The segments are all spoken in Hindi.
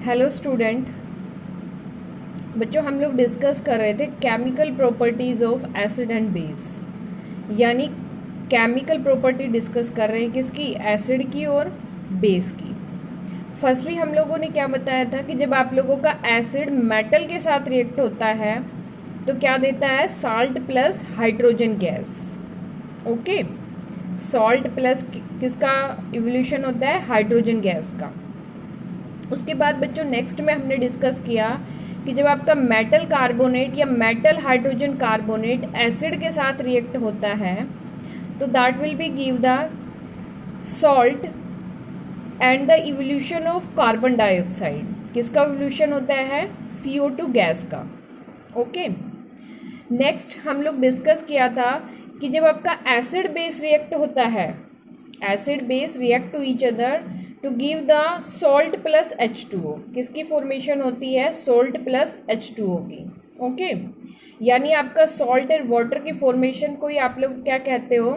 Hello student. बच्चों हम लोग डिस्कस कर रहे थे chemical properties of acid and base, यानी केमिकल प्रॉपर्टी डिस्कस कर रहे हैं किसकी, एसिड की और बेस की। फर्स्टली हम लोगों ने क्या बताया था कि जब आप लोगों का एसिड मेटल के साथ रिएक्ट होता है तो क्या देता है, salt plus hydrogen gas. Okay, salt plus किसका इवोल्यूशन होता है, हाइड्रोजन गैस का। उसके बाद बच्चों नेक्स्ट में हमने डिस्कस किया कि जब आपका मेटल कार्बोनेट या मेटल हाइड्रोजन कार्बोनेट एसिड के साथ रिएक्ट होता है तो that will be give the salt and the evolution of carbon dioxide. किसका इवोल्यूशन होता है, CO2 गैस का। ओके, नेक्स्ट हम लोग डिस्कस किया था कि जब आपका एसिड बेस रिएक्ट होता है, acid base react to each other to give the salt plus H2O। किसकी फॉर्मेशन होती है, सॉल्ट प्लस H2O की। ओके, यानी आपका सॉल्ट और वाटर की फॉर्मेशन को ही आप लोग क्या कहते हो,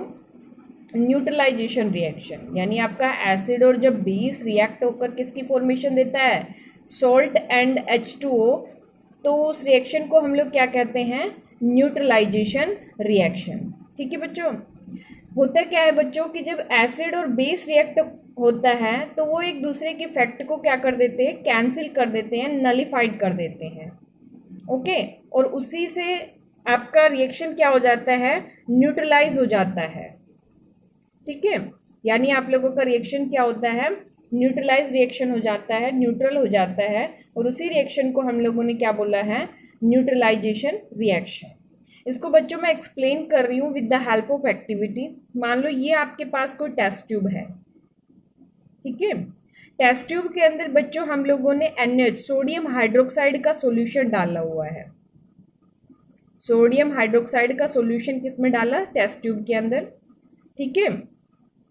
न्यूट्रलाइजेशन रिएक्शन। यानी आपका एसिड और जब बेस रिएक्ट होकर किसकी फॉर्मेशन देता है, सॉल्ट एंड H2O, तो उस रिएक्शन को हम लोग क्या कहते हैं, न्यूट्रलाइजेशन रिएक्शन। ठीक है बच्चों। होता क्या है बच्चों कि जब एसिड और बेस रिएक्ट होता है तो वो एक दूसरे के इफेक्ट को क्या कर देते हैं, कैंसिल कर देते हैं, नलिफाइड कर देते हैं। ओके, और उसी से आपका रिएक्शन क्या हो जाता है, न्यूट्रलाइज हो जाता है। ठीक है, यानी आप लोगों का रिएक्शन क्या होता है, न्यूट्रलाइज रिएक्शन हो जाता है, न्यूट्रल हो जाता है, और उसी रिएक्शन को हम लोगों ने क्या बोला है, न्यूट्रलाइजेशन रिएक्शन। इसको बच्चों मैं एक्सप्लेन कर रही हूँ with the help of activity. मान लो ये आपके पास कोई टेस्ट ट्यूब है, ठीक है। टेस्ट ट्यूब के अंदर बच्चों हम लोगों ने NH सोडियम हाइड्रोक्साइड का सॉल्यूशन डाला हुआ है। सोडियम हाइड्रोक्साइड का सॉल्यूशन किस में डाला, टेस्ट ट्यूब के अंदर। ठीक है,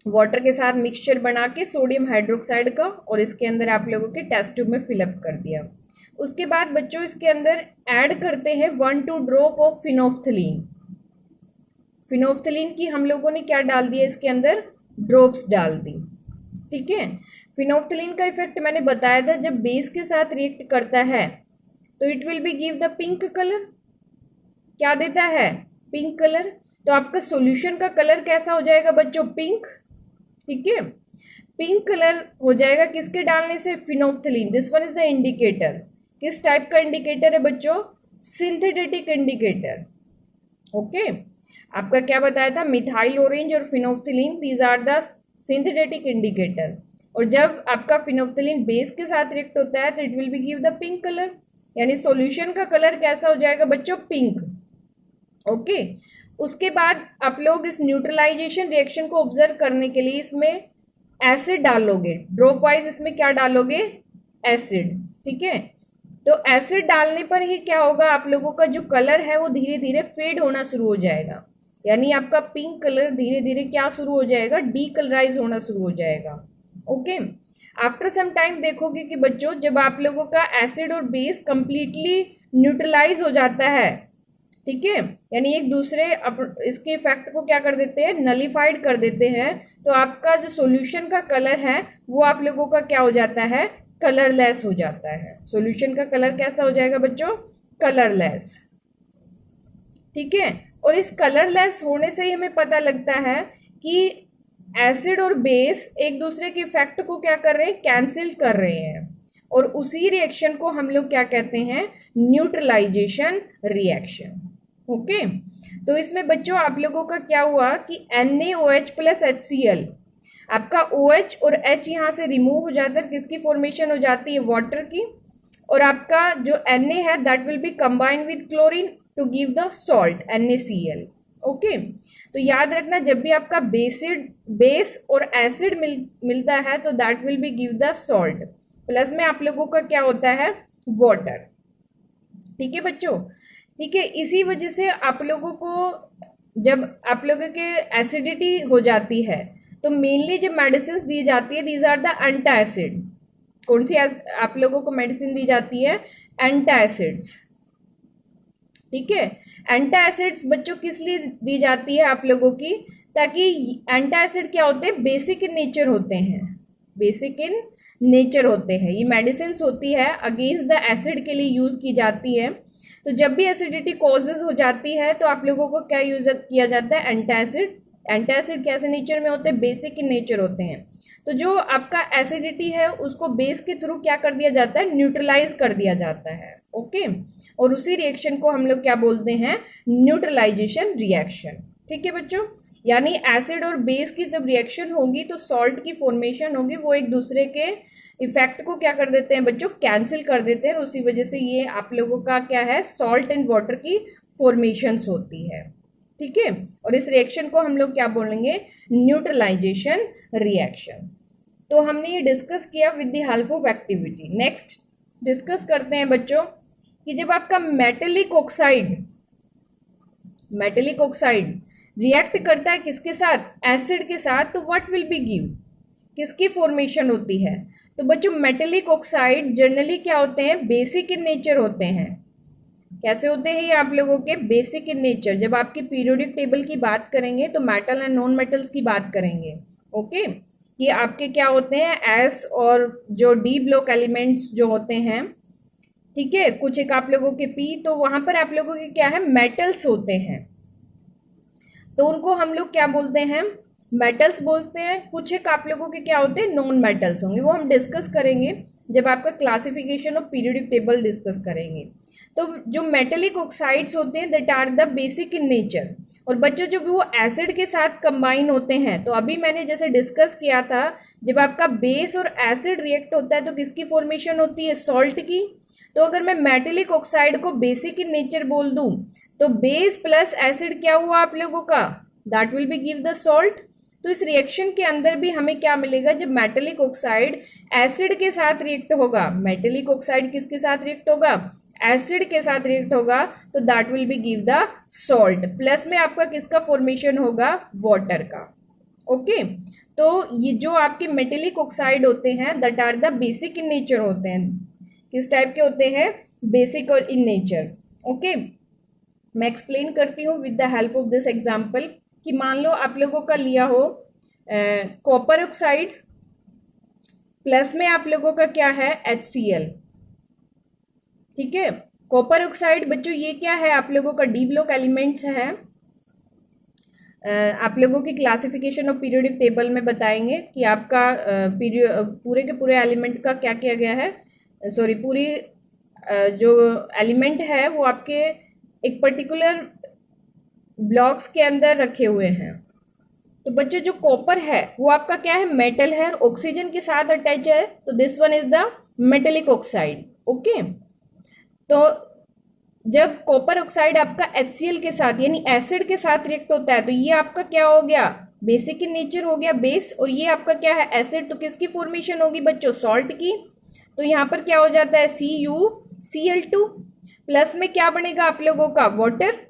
वाटर के साथ मिक्सचर बना के सोडियम हाइड्रोक्साइड का, और इसके अंदर आप लोगों के टेस्ट ट्यूब में फिलअप कर दिया। उसके बाद बच्चों इसके अंदर ऐड करते हैं 1-2 ड्रॉप ऑफ फिनोफ्थलीन। फिनोफ्थलीन की हम लोगों ने क्या डाल दिया, इसके अंदर ड्रॉप्स डाल दी। ठीक है, फिनोफ्थलीन का इफेक्ट मैंने बताया था, जब बेस के साथ रिएक्ट करता है तो it will be give the pink colour. क्या देता है, पिंक कलर। तो आपका सॉल्यूशन का कलर कैसा हो जाएगा बच्चों, पिंक। ठीक है, पिंक कलर हो जाएगा किसके डालने से, phenolphthalein. This one is the indicator. किस टाइप का इंडिकेटर है बच्चों, सिंथेटिक इंडिकेटर। ओके, आपका क्या बताया था, मिथाइल ऑरेंज और phenolphthalein, these are the synthetic indicator. और जब आपका फिनोफ्थलीन बेस के साथ रिएक्ट होता है तो it will be give the pink colour, यानी सॉल्यूशन का कलर कैसा हो जाएगा बच्चों, पिंक। ओके, उसके बाद आप लोग इस न्यूट्रलाइजेशन रिएक्शन को ऑब्जर्व करने के लिए इसमें एसिड डालोगे, ड्रॉप वाइज इसमें क्या डालोगे, एसिड। ठीक है, तो एसिड डालने पर ही क्या होगा, आप लोगों का जो कलर है वो धीरे धीरे फेड होना शुरू हो जाएगा। यानी आपका पिंक कलर धीरे धीरे क्या शुरू हो जाएगा, डीकलराइज होना शुरू हो जाएगा। ओके, आफ्टर सम टाइम देखोगे कि बच्चों जब आप लोगों का एसिड और बेस कंप्लीटली न्यूट्रलाइज हो जाता है, ठीक है, यानी एक दूसरे इसके इफेक्ट को क्या कर देते हैं, नलिफाइड कर देते हैं, तो आपका जो सॉल्यूशन का कलर है वो आप लोगों का क्या हो जाता है, कलरलेस हो जाता है। सॉल्यूशन का कलर कैसा हो जाएगा बच्चों, कलरलेस। ठीक है, और इस कलरलेस होने से ही हमें पता लगता है कि एसिड और बेस एक दूसरे के इफेक्ट को क्या कर रहे हैं, कैंसिल कर रहे हैं, और उसी रिएक्शन को हम लोग क्या कहते हैं, न्यूट्रलाइजेशन रिएक्शन। ओके, तो इसमें बच्चों आप लोगों का क्या हुआ कि NaOH प्लस HCl, आपका OH और H यहाँ से रिमूव हो जाता है, किसकी फॉर्मेशन हो जाती है, वाटर की। और आपका जो Na है that will be combine with chlorine to give the salt NaCl। Okay, तो याद रखना जब भी आपका बेस और एसिड मिलता है तो that will be give the salt, plus में आप लोगों का क्या होता है, वाटर। ठीक है बच्चों, ठीक है, इसी वजह से आप लोगों को जब आप लोगों के एसिडिटी हो जाती है तो मेनली जो मेडिसिन दी जाती है, दीज आर द एंटासिड। कौन सी आप लोगों को मेडिसिन दी जाती है, एंटासिड्स। ठीक है, एंटासिड्स बच्चों किस लिए दी जाती है आप लोगों की, ताकि एंटासिड क्या होते हैं, बेसिक इन नेचर होते हैं। बेसिक इन नेचर होते हैं। ये मेडिसिन होती है अगेंस्ट द एसिड के लिए यूज की जाती है। तो जब भी एसिडिटी कॉजेज हो जाती है तो आप लोगों को क्या यूज किया जाता है, एंटासिड। एंटासिड कैसे नेचर में होते हैं, बेसिक इन नेचर होते हैं। तो जो आपका एसिडिटी है उसको बेस के थ्रू क्या कर दिया जाता है, न्यूट्रलाइज कर दिया जाता है। ओके, और उसी रिएक्शन को हम लोग क्या बोलते हैं, न्यूट्रलाइजेशन रिएक्शन। ठीक है बच्चों, यानी एसिड और बेस की जब रिएक्शन होगी तो सॉल्ट की फॉर्मेशन होगी, वो एक दूसरे के इफेक्ट को क्या कर देते हैं बच्चों, कैंसिल कर देते हैं। उसी वजह से ये आप लोगों का क्या है, सॉल्ट एंड वाटर की फॉर्मेशंस होती है। ठीक है, और इस रिएक्शन को हम लोग क्या बोलेंगे, न्यूट्रलाइजेशन रिएक्शन। तो हमने ये डिस्कस किया with the help of activity. Next discuss करते हैं बच्चों कि जब आपका मेटेलिक ऑक्साइड रिएक्ट करता है किसके साथ, एसिड के साथ, तो व्हाट विल बी गिव, किसकी फॉर्मेशन होती है। तो बच्चों मेटेलिक ऑक्साइड जनरली क्या होते हैं, बेसिक इन नेचर होते हैं। कैसे होते हैं ये आप लोगों के, बेसिक इन नेचर। जब आपकी पीरियोडिक टेबल की बात करेंगे तो मेटल एंड नॉन मेटल्स की बात करेंगे। ओके, कि आपके क्या होते हैं, एस और जो डी ब्लॉक एलिमेंट्स जो होते हैं, ठीक है, कुछ एक आप लोगों के पी, तो वहां पर आप लोगों के क्या है, मेटल्स होते हैं। तो उनको हम लोग क्या बोलते हैं, मेटल्स बोलते हैं। कुछ एक आप लोगों के क्या होते हैं, नॉन मेटल्स होंगे, वो हम डिस्कस करेंगे जब आपका classification of periodic table discuss करेंगे। तो जो मेटेलिक ऑक्साइड्स होते हैं that are the basic in nature. और बच्चों जब वो एसिड के साथ कंबाइन होते हैं, तो अभी मैंने जैसे डिस्कस किया था, जब आपका बेस और एसिड रिएक्ट होता है तो किसकी फॉर्मेशन होती है, सॉल्ट की। तो अगर मैं मेटेलिक ऑक्साइड को बेसिक इन नेचर बोल दूं तो बेस प्लस एसिड क्या हुआ आप लोगों का, that will be give the salt. तो इस रिएक्शन के अंदर भी हमें क्या मिलेगा, जब मेटेलिक ऑक्साइड एसिड के साथ रिएक्ट होगा, मेटेलिक ऑक्साइड किसके साथ रिएक्ट होगा, एसिड के साथ रिएक्ट होगा, तो that will be give the salt. Plus में आपका किसका फॉर्मेशन होगा, वाटर का। ओके, तो ये जो आपके मेटेलिक ऑक्साइड होते हैं that are the basic in nature होते हैं। किस टाइप के होते हैं, बेसिक और इन नेचर। ओके, मैं एक्सप्लेन करती हूँ with the help of this example. कि मान लो आप लोगों का लिया हो कॉपर ऑक्साइड, प्लस में आप लोगों का क्या है, HCl। ठीक है, कॉपर ऑक्साइड बच्चों ये क्या है, आप लोगों का डी ब्लॉक एलिमेंट्स है। आप लोगों की क्लासिफिकेशन ऑफ पीरियोडिक टेबल में बताएंगे कि आपका पूरे के पूरे एलिमेंट का क्या किया गया है, सॉरी पूरी जो एलिमेंट है वो आपके एक पर्टिकुलर ब्लॉक्स के अंदर रखे हुए हैं। तो बच्चों जो कॉपर है वो आपका क्या है, मेटल है, ऑक्सीजन के साथ अटैच है, तो this one is the metallic oxide. Okay, तो जब कॉपर ऑक्साइड आपका HCl के साथ यानी एसिड के साथ रिएक्ट होता है तो ये आपका क्या हो गया, बेसिक इन नेचर हो गया बेस, और ये आपका क्या है, एसिड। तो किसकी फॉर्मेशन होगी बच्चों, सॉल्ट की। तो यहाँ पर क्या हो जाता है, CuCl2, प्लस में क्या बनेगा आप लोगों का, वाटर।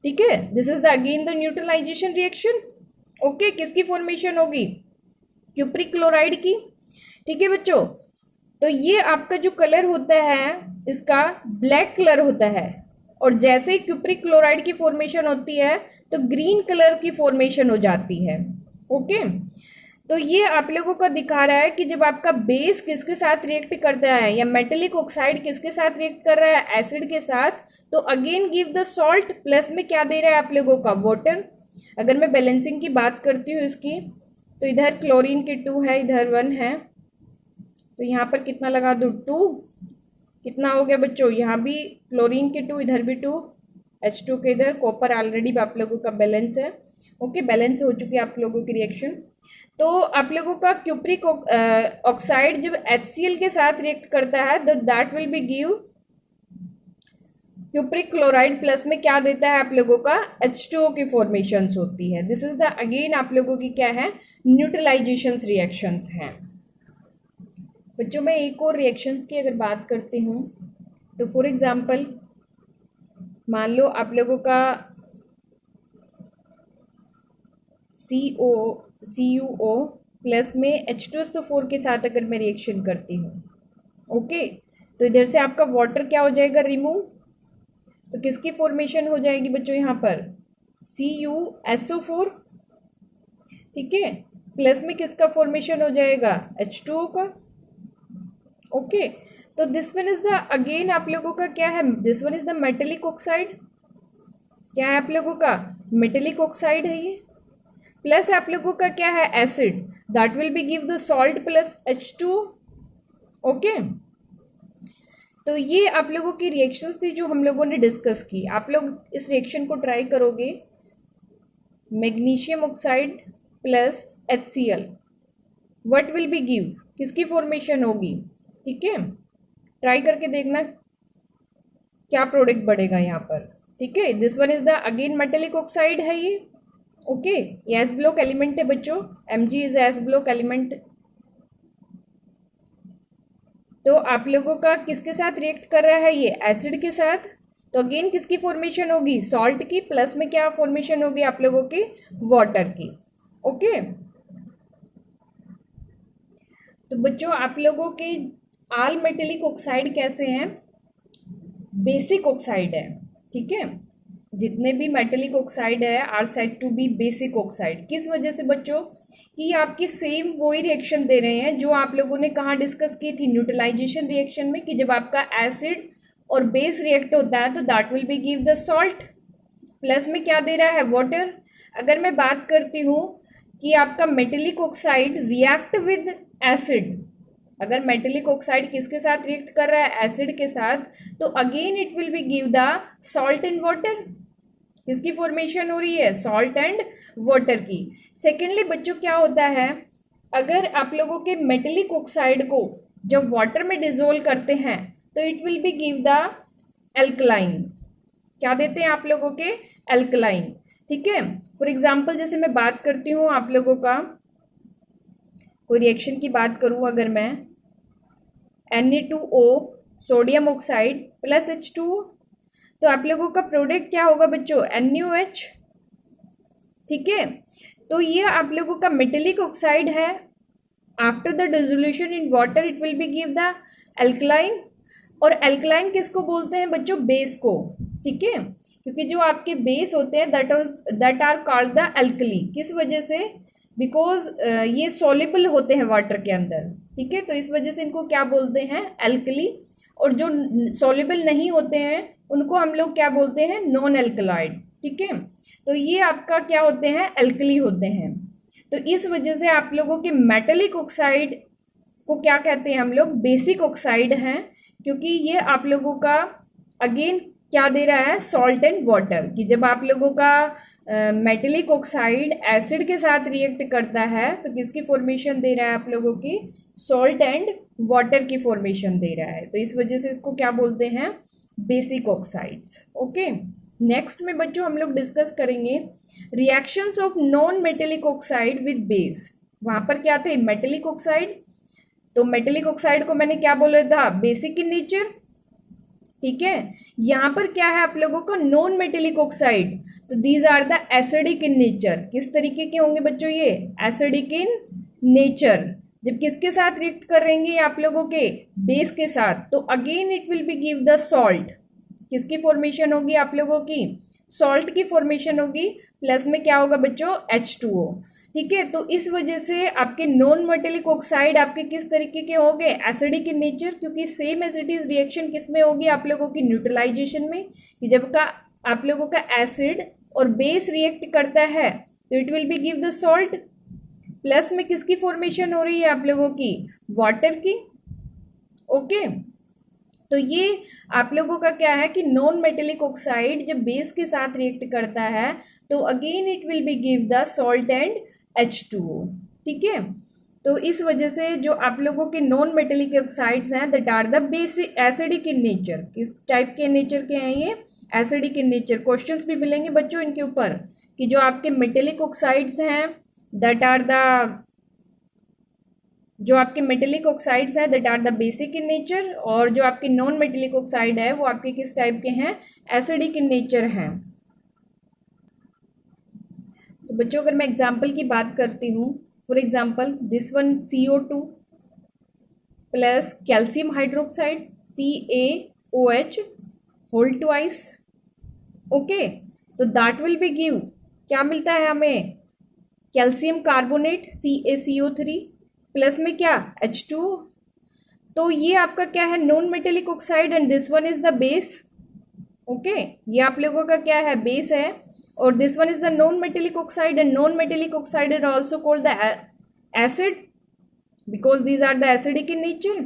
ठीक है, this is the again the neutralization reaction. Okay, किसकी फॉर्मेशन होगी, क्यूप्रिक क्लोराइड की। ठीक है बच्चों, तो ये आपका जो कलर होता है इसका ब्लैक कलर होता है, और जैसे ही क्यूप्रिक क्लोराइड की फॉर्मेशन होती है तो ग्रीन कलर की फॉर्मेशन हो जाती है। ओके, तो ये आप लोगों को दिखा रहा है कि जब आपका बेस किसके साथ रिएक्ट करता है, या मेटेलिक ऑक्साइड किसके साथ रिएक्ट कर रहा है, एसिड के साथ, तो again give the salt, plus में क्या दे रहा है आप लोगों का, वाटर। अगर मैं बैलेंसिंग की बात करती हूँ इसकी, तो इधर क्लोरीन के 2 है, इधर 1 है, तो यहाँ पर कितना लगा दो, 2। कितना हो गया बच्चों, यहाँ भी क्लोरीन के 2, इधर भी 2, H2 के इधर, कॉपर ऑलरेडी आप लोगों का बैलेंस है। ओके, बैलेंस हो चुकी है आप लोगों की रिएक्शन। तो आप लोगों का क्यूप्रिक ऑक्साइड जब HCl के साथ रिएक्ट करता है तो that will be give cupric chloride, plus में क्या देता है आप लोगों का, H2O की फॉर्मेशन होती है। दिस इज द अगेन आप लोगों की क्या है, न्यूट्रलाइजेशन रिएक्शंस हैं। बच्चों मैं एक और रिएक्शंस की अगर बात करती हूँ, तो फॉर एग्जांपल मान लो आप लोगों का CuO प्लस में H2SO4 के साथ अगर मैं रिएक्शन करती हूँ, ओके, तो इधर से आपका वाटर क्या हो जाएगा, रिमूव। तो किसकी फॉर्मेशन हो जाएगी बच्चों यहाँ पर, CuSO4। ठीक है, प्लस में किसका फॉर्मेशन हो जाएगा, H2O का। ओके, तो this one is the, again आप लोगों का क्या है, this one is the metallic oxide. क्या है आप लोगों का, मेटेलिक ऑक्साइड है ये। प्लस आप लोगों का क्या है, acid, that will be give the salt plus H2O। Okay, तो ये आप लोगों की रिएक्शंस थी जो हम लोगों ने डिस्कस की। आप लोग इस रिएक्शन को ट्राई करोगे, magnesium oxide plus HCl, what will be give, किसकी फॉर्मेशन होगी। ठीक है, ट्राई करके देखना क्या प्रोडक्ट बढ़ेगा यहाँ पर। ठीक है, this one is the again metallic oxide है ये। ओके, ये एस ब्लॉक एलिमेंट है बच्चों, Mg is S block element. तो आप लोगों का किसके साथ रिएक्ट कर रहा है ये, एसिड के साथ। तो अगेन किसकी फॉर्मेशन होगी, सॉल्ट की, प्लस में क्या फॉर्मेशन होगी आप लोगों की, वाटर की। ओके, तो बच्चों आप लोगों के ऑल मेटेलिक ऑक्साइड कैसे हैं, बेसिक ऑक्साइड है। ठीक है, जितने भी मेटेलिक ऑक्साइड है are said to be basic oxide. किस वजह से बच्चों, कि आपकी सेम वही रिएक्शन दे रहे हैं जो आप लोगों ने कहाँ डिस्कस की थी, न्यूट्रलाइजेशन रिएक्शन में, कि जब आपका एसिड और बेस रिएक्ट होता है तो that will be give the salt, plus में क्या दे रहा है, वाटर। अगर मैं बात करती हूँ कि आपका metallic oxide react with acid, अगर मेटेलिक ऑक्साइड किसके साथ रिएक्ट कर रहा है, एसिड के साथ, तो again it will be give the salt and water. किसकी फॉर्मेशन हो रही है, सॉल्ट एंड वाटर की। सेकेंडली बच्चों क्या होता है, अगर आप लोगों के मेटेलिक ऑक्साइड को जब वाटर में डिजोल्व करते हैं तो it will be give the alkaline. क्या देते हैं आप लोगों के, एल्कलाइन। ठीक है, फॉर एग्जाम्पल जैसे मैं बात करती हूँ आप लोगों का, कोई रिएक्शन की बात करूँ अगर मैं, Na2O sodium oxide plus H2O, तो आप लोगों का प्रोडक्ट क्या होगा बच्चों, NaOH। ठीक है, तो ये आप लोगों का मेटेलिक ऑक्साइड है। After the dissolution in water it will be give the alkaline. और एल्कलाइन किसको बोलते हैं बच्चों, बेस को। ठीक है, क्योंकि जो आपके बेस होते हैं that are called the alkali. किस वजह से, बिकॉज ये सॉल्युबल होते हैं वाटर के अंदर। ठीक है, तो इस वजह से इनको क्या बोलते हैं, एल्कली। और जो सॉल्युबल नहीं होते हैं उनको हम लोग क्या बोलते हैं, नॉन एल्कलाइड। ठीक है, तो ये आपका क्या होते हैं, एल्कली होते हैं। तो इस वजह से आप लोगों के मेटेलिक ऑक्साइड को क्या कहते हैं हम लोग, बेसिक ऑक्साइड हैं, क्योंकि ये आप लोगों का अगेन क्या दे रहा है, सॉल्ट एंड वाटर। कि जब आप लोगों का मेटेलिक ऑक्साइड एसिड के साथ रिएक्ट करता है तो किसकी फॉर्मेशन दे रहा है आप लोगों की, सॉल्ट एंड वाटर की फॉर्मेशन दे रहा है। तो इस वजह से इसको क्या बोलते हैं, बेसिक ऑक्साइड्स। ओके, नेक्स्ट में बच्चों हम लोग डिस्कस करेंगे reactions of non metallic oxide with base. वहां पर क्या थे, मेटेलिक ऑक्साइड, तो मेटेलिक ऑक्साइड को मैंने क्या बोला था, बेसिक इन नेचर। ठीक है, यहां पर क्या है आप लोगों का, नॉन मेटेलिक ऑक्साइड, तो these are the acidic in nature. किस तरीके के होंगे बच्चों ये, एसिडिक इन नेचर। जब किसके साथ रिएक्ट करेंगे आप लोगों के, बेस के साथ, तो again it will be give the salt. किसकी फॉर्मेशन होगी आप लोगों की, सॉल्ट की फॉर्मेशन होगी, प्लस में क्या होगा बच्चों, H2O। ठीक है, तो इस वजह से आपके नॉन मेटेलिक ऑक्साइड आपके किस तरीके के होंगे, एसिडिक इन नेचर, क्योंकि same as it is reaction किस में होगी आप लोगों की, न्यूट्रलाइजेशन में। कि जब का आप लोगों का एसिड और बेस रिएक्ट करता है तो it will be give the salt, plus में किसकी फॉर्मेशन हो रही है आप लोगों की, वाटर की। ओके, तो ये आप लोगों का क्या है कि नॉन मेटेलिक ऑक्साइड जब बेस के साथ रिएक्ट करता है तो again it will be give the salt and H2O। ठीक है, तो इस वजह से जो आप लोगों के नॉन मेटेलिक ऑक्साइड्स हैं that are the basic acidic in nature. किस टाइप के नेचर के हैं ये, एसिडिक इन नेचर। क्वेश्चंस भी मिलेंगे बच्चों इनके ऊपर कि जो आपके मेटेलिक ऑक्साइड्स हैं दैट आर द, जो आपके मेटेलिक ऑक्साइड्स हैं that are the basic in nature, और जो आपके नॉन मेटेलिक ऑक्साइड है वो आपके किस टाइप के हैं, एसिडिक इन नेचर हैं। तो बच्चों अगर मैं एग्जांपल की बात करती हूँ, for example this one CO2 plus calcium hydroxide CaOH whole twice. Okay, तो दैट विल बी गिव, क्या मिलता है हमें, कैल्शियम कार्बोनेट CaCO3 प्लस में क्या H2O। तो ये आपका क्या है non metallic oxide and this one is the base. Okay, ये आप लोगों का क्या है बेस है और this one is the non metallic oxide and non metallic oxide are also called the acid because these are the acidic in nature.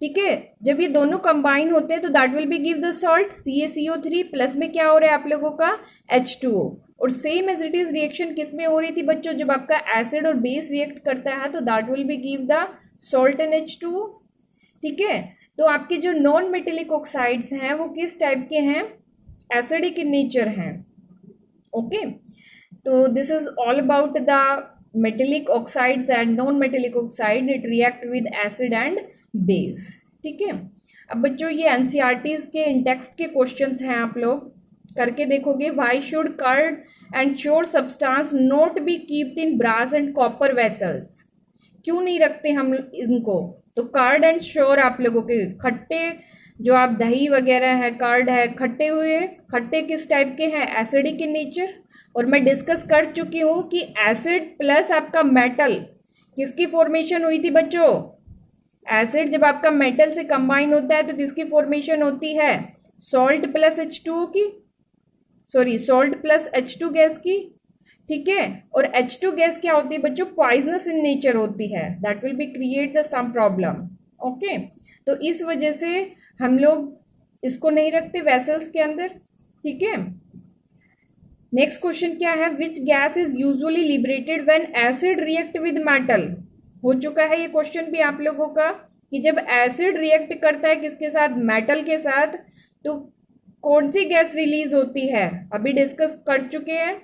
ठीक है, जब ये दोनों कंबाइन होते हैं तो that will be give the salt CaCO3 plus में क्या हो रहा है आप लोगों का H2O। और same as it is reaction किस में हो रही थी बच्चों, जब आपका एसिड और बेस रिएक्ट करता है तो that will be give the salt and H2O। ठीक है, तो आपके जो नॉन मेटेलिक ऑक्साइड्स हैं वो किस टाइप के हैं, एसिडिक इन नेचर हैं। ओके, तो this is all about the metallic oxides and non-metallic oxide, it react with acid and base। ठीक है, अब बच्चों ये NCERTs के इन टेक्स्ट के क्वेश्चंस हैं, आप लोग करके देखोगे। Why should curd and sure substance not be kept in brass and copper vessels? क्यों नहीं रखते हम इनको, तो कार्ड एंड श्योर आप लोगों के खट्टे जो आप दही वगैरह है, कार्ड है, खट्टे हुए, खट्टे किस टाइप के हैं, एसिडिक इन नेचर। और मैं डिस्कस कर चुकी हूँ कि एसिड प्लस आपका मेटल किसकी फॉर्मेशन हुई थी बच्चों, एसिड जब आपका मेटल से कंबाइन होता है तो किसकी फॉर्मेशन होती है, सॉल्ट प्लस H2O की, sorry salt plus H2 gas की। ठीक है, और H2 गैस क्या होती है बच्चों, पॉइजनस इन नेचर होती है, that will be create the some problem. Okay, तो इस वजह से हम लोग इसको नहीं रखते वेसल्स के अंदर। ठीक है, नेक्स्ट क्वेश्चन क्या है, which gas is usually liberated when acid react with metal. हो चुका है ये क्वेश्चन भी आप लोगों का कि जब एसिड रिएक्ट करता है किसके साथ, मेटल के साथ, तो कौन सी गैस रिलीज होती है, अभी डिस्कस कर चुके हैं।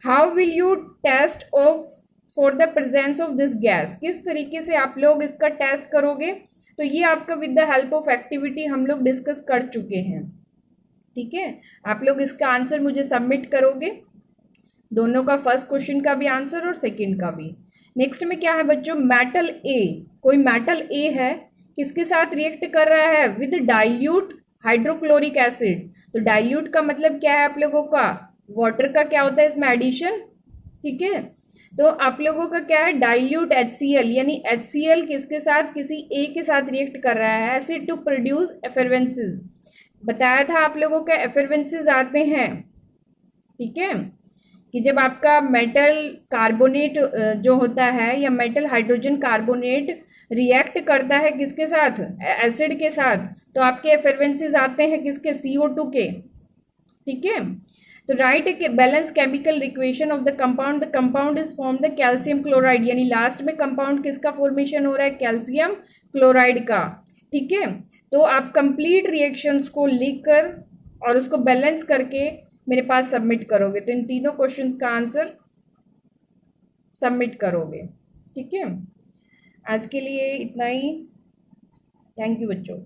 How will you test of for the presence of this gas, किस तरीके से आप लोग इसका टेस्ट करोगे, तो ये आपका with the help of activity हम लोग डिस्कस कर चुके हैं। ठीक है, आप लोग इसका आंसर मुझे सबमिट करोगे, दोनों का, फर्स्ट क्वेश्चन का भी आंसर और सेकंड का भी। नेक्स्ट में क्या है बच्चों, मेटल ए, कोई मेटल ए है किसके साथ रिएक्ट कर रहा है, विद डाइल्यूट हाइड्रोक्लोरिक एसिड। तो डाइल्यूट का मतलब क्या है आप लोगों का, वाटर का क्या होता है इसमें एडिशन। ठीक है, तो आप लोगों का क्या है डाइल्यूट HCl, यानी HCl किसके साथ, किसी ए के साथ रिएक्ट कर रहा है एसिड टू प्रोड्यूस एफरवेंसेस। बताया था आप लोगों के एफरवेंसेस आते हैं। ठीक है, कि जब आपका मेटल कार्बोनेट जो होता है या मेटल हाइड्रोजन कार्बोनेट रिएक्ट करता है किसके साथ, एसिड के साथ, तो आपके एफरवेंसेस आते हैं किसके, CO2 के। ठीक है, तो right a balance chemical equation of the compound, the compound is form the calcium chloride, यानी लास्ट में कंपाउंड किसका फॉर्मेशन हो रहा है, कैल्शियम क्लोराइड का। ठीक है, तो आप कंप्लीट रिएक्शंस को लिखकर और उसको बैलेंस करके मेरे पास सबमिट करोगे, तो इन तीनों क्वेश्चंस का आंसर सबमिट करोगे। ठीक है, आज के लिए इतना ही, थैंक यू बच्चों।